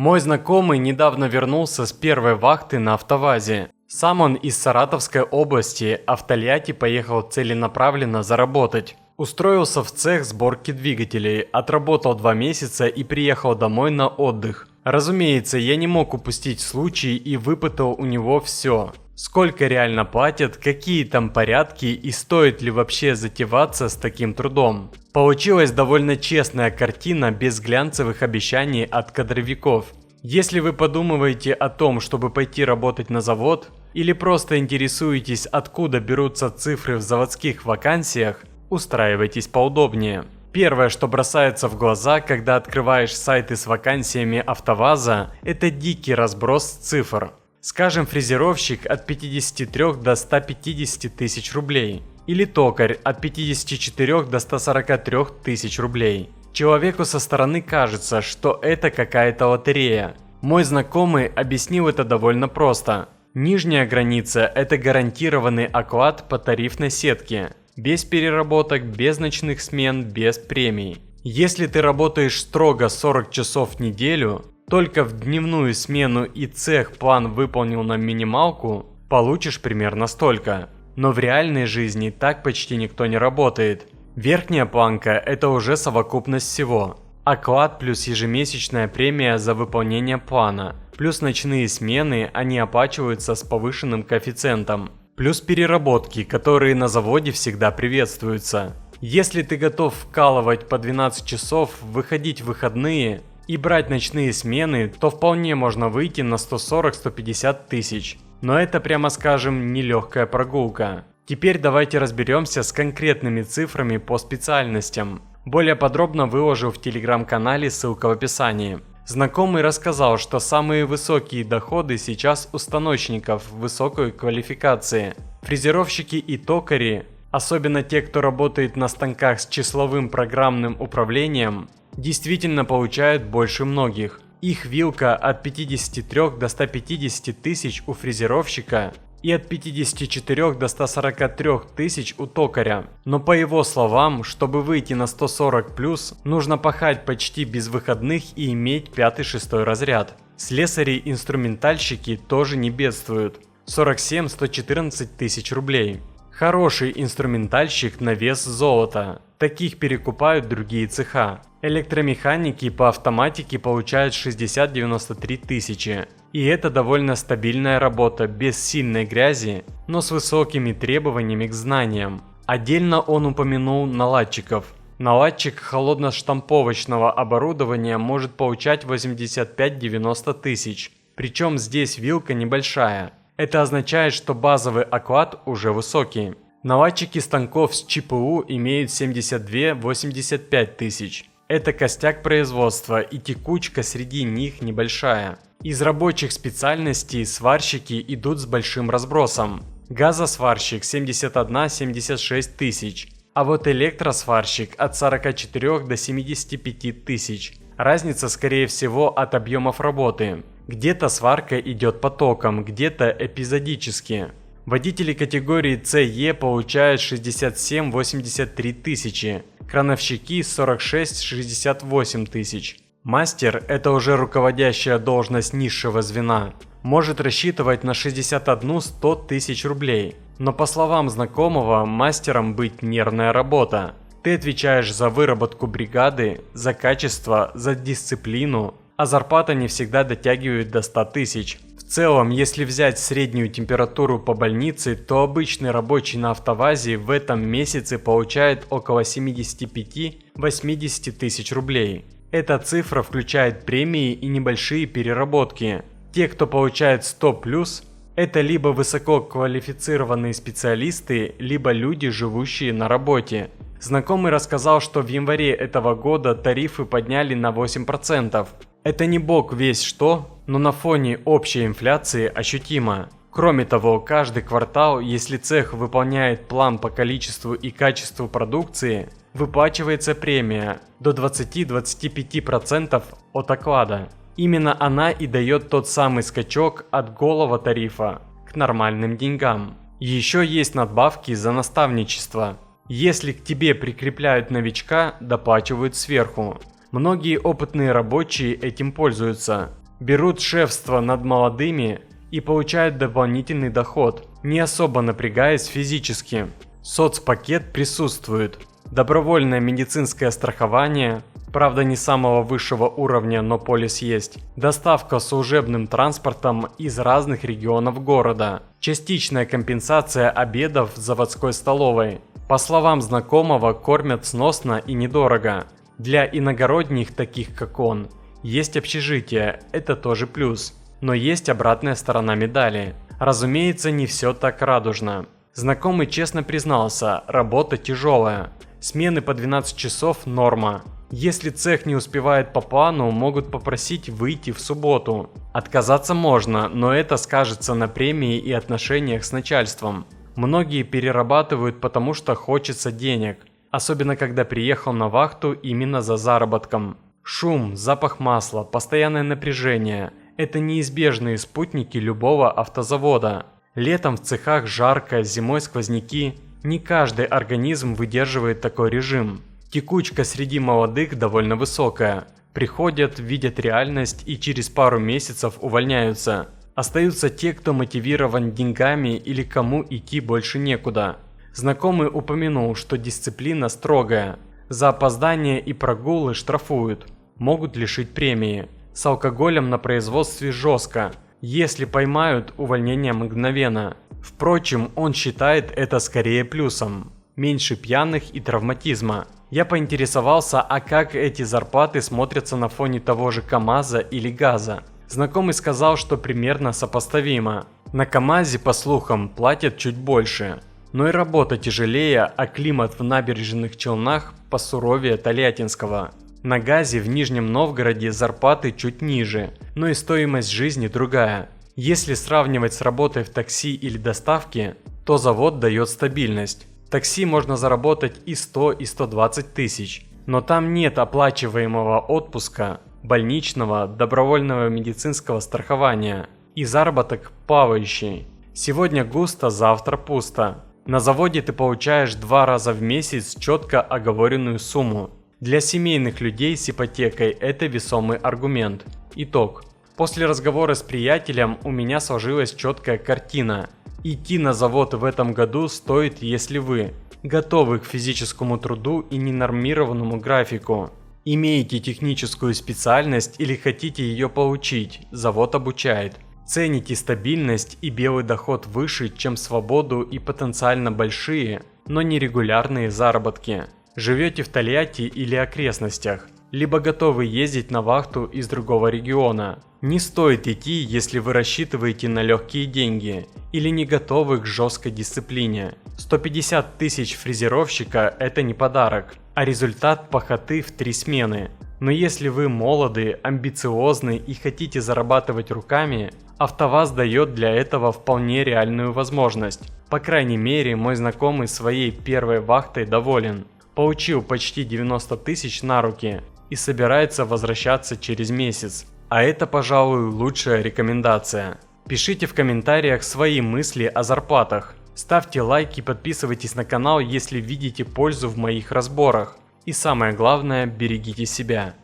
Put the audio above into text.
Мой знакомый недавно вернулся с первой вахты на АвтоВАЗе. Сам он из Саратовской области, а в Тольятти поехал целенаправленно заработать. Устроился в цех сборки двигателей, отработал 2 месяца и приехал домой на отдых. Разумеется, я не мог упустить случай и выпытал у него все. Сколько реально платят, какие там порядки и стоит ли вообще затеваться с таким трудом. Получилась довольно честная картина без глянцевых обещаний от кадровиков. Если вы подумываете о том, чтобы пойти работать на завод, или просто интересуетесь, откуда берутся цифры в заводских вакансиях, устраивайтесь поудобнее. Первое, что бросается в глаза, когда открываешь сайты с вакансиями АвтоВАЗа, это дикий разброс цифр. Скажем, фрезеровщик от 53 до 150 тысяч рублей. Или токарь от 54 до 143 тысяч рублей. Человеку со стороны кажется, что это какая-то лотерея. Мой знакомый объяснил это довольно просто. Нижняя граница – это гарантированный оклад по тарифной сетке. Без переработок, без ночных смен, без премий. Если ты работаешь строго 40 часов в неделю, только в дневную смену и цех план выполнил на минималку, получишь примерно столько. Но в реальной жизни так почти никто не работает. Верхняя планка – это уже совокупность всего. Оклад плюс ежемесячная премия за выполнение плана, плюс ночные смены, они оплачиваются с повышенным коэффициентом. Плюс переработки, которые на заводе всегда приветствуются. Если ты готов вкалывать по 12 часов, выходить в выходные и брать ночные смены, то вполне можно выйти на 140-150 тысяч. Но это, прямо скажем, нелегкая прогулка. Теперь давайте разберемся с конкретными цифрами по специальностям. Более подробно выложил в телеграм-канале, ссылка в описании. Знакомый рассказал, что самые высокие доходы сейчас у станочников высокой квалификации. Фрезеровщики и токари, особенно те, кто работает на станках с числовым программным управлением, действительно получают больше многих. Их вилка от 53 до 150 тысяч у фрезеровщика и от 54 до 143 тысяч у токаря. Но по его словам, чтобы выйти на 140+, нужно пахать почти без выходных и иметь 5-6 разряд. Слесари-инструментальщики тоже не бедствуют. 47-114 тысяч рублей. Хороший инструментальщик на вес золота. Таких перекупают другие цеха. Электромеханики по автоматике получают 60-93 тысячи. И это довольно стабильная работа, без сильной грязи, но с высокими требованиями к знаниям. Отдельно он упомянул наладчиков. Наладчик холодноштамповочного оборудования может получать 85-90 тысяч. Причем здесь вилка небольшая. Это означает, что базовый оклад уже высокий. Наладчики станков с ЧПУ имеют 72-85 тысяч. Это костяк производства, и текучка среди них небольшая. Из рабочих специальностей сварщики идут с большим разбросом. Газосварщик 71-76 тысяч, а вот электросварщик от 44 до 75 тысяч. Разница, скорее всего, от объемов работы. Где-то сварка идет потоком, где-то эпизодически. Водители категории СЕ получают 67-83 тысячи, крановщики 46-68 тысяч. Мастер – это уже руководящая должность низшего звена, может рассчитывать на 61-100 тысяч рублей. Но по словам знакомого, мастером быть нервная работа. Ты отвечаешь за выработку бригады, за качество, за дисциплину, а зарплата не всегда дотягивает до 100 тысяч. В целом, если взять среднюю температуру по больнице, то обычный рабочий на АвтоВАЗе в этом месяце получает около 75-80 тысяч рублей. Эта цифра включает премии и небольшие переработки. Те, кто получает 100+, это либо высококвалифицированные специалисты, либо люди, живущие на работе. Знакомый рассказал, что в январе этого года тарифы подняли на 8%. Это не бог весть что, но на фоне общей инфляции ощутимо. Кроме того, каждый квартал, если цех выполняет план по количеству и качеству продукции, выплачивается премия до 20-25% от оклада. Именно она и дает тот самый скачок от голого тарифа к нормальным деньгам. Еще есть надбавки за наставничество. Если к тебе прикрепляют новичка, доплачивают сверху. Многие опытные рабочие этим пользуются. Берут шефство над молодыми и получают дополнительный доход, не особо напрягаясь физически. Соцпакет присутствует. Добровольное медицинское страхование, правда не самого высшего уровня, но полис есть. Доставка служебным транспортом из разных регионов города. Частичная компенсация обедов в заводской столовой. По словам знакомого, кормят сносно и недорого. Для иногородних, таких как он, есть общежитие, это тоже плюс. Но есть обратная сторона медали. Разумеется, не все так радужно. Знакомый честно признался, работа тяжелая. Смены по 12 часов – норма. Если цех не успевает по плану, могут попросить выйти в субботу. Отказаться можно, но это скажется на премии и отношениях с начальством. Многие перерабатывают, потому что хочется денег. Особенно когда приехал на вахту именно за заработком. Шум, запах масла, постоянное напряжение – это неизбежные спутники любого автозавода. Летом в цехах жарко, зимой сквозняки. Не каждый организм выдерживает такой режим. Текучка среди молодых довольно высокая. Приходят, видят реальность и через пару месяцев увольняются. Остаются те, кто мотивирован деньгами или кому идти больше некуда. Знакомый упомянул, что дисциплина строгая. За опоздание и прогулы штрафуют. Могут лишить премии. С алкоголем на производстве жестко. Если поймают, увольнение мгновенно. Впрочем, он считает это скорее плюсом. Меньше пьяных и травматизма. Я поинтересовался, а как эти зарплаты смотрятся на фоне того же КАМАЗа или ГАЗа. Знакомый сказал, что примерно сопоставимо. На КАМАЗе, по слухам, платят чуть больше. Но и работа тяжелее, а климат в набережных Челнах посуровее Тольяттинского. На ГАЗе в Нижнем Новгороде зарплаты чуть ниже, но и стоимость жизни другая. Если сравнивать с работой в такси или доставке, то завод дает стабильность. В такси можно заработать и 100, и 120 тысяч, но там нет оплачиваемого отпуска, больничного, добровольного медицинского страхования, и заработок плавающий. Сегодня густо, завтра пусто. На заводе ты получаешь 2 раза в месяц четко оговоренную сумму. Для семейных людей с ипотекой это весомый аргумент. Итог. После разговора с приятелем у меня сложилась четкая картина. Идти на завод в этом году стоит, если вы готовы к физическому труду и ненормированному графику. Имеете техническую специальность или хотите ее получить, завод обучает. Цените стабильность и белый доход выше, чем свободу и потенциально большие, но нерегулярные заработки. Живете в Тольятти или окрестностях, либо готовы ездить на вахту из другого региона. Не стоит идти, если вы рассчитываете на легкие деньги или не готовы к жесткой дисциплине. 150 тысяч фрезеровщика – это не подарок, а результат пахоты в 3 смены. Но если вы молоды, амбициозны и хотите зарабатывать руками, АвтоВАЗ дает для этого вполне реальную возможность. По крайней мере, мой знакомый своей первой вахтой доволен. Получил почти 90 тысяч на руки и собирается возвращаться через месяц. А это, пожалуй, лучшая рекомендация. Пишите в комментариях свои мысли о зарплатах. Ставьте лайки и подписывайтесь на канал, если видите пользу в моих разборах. И самое главное, берегите себя.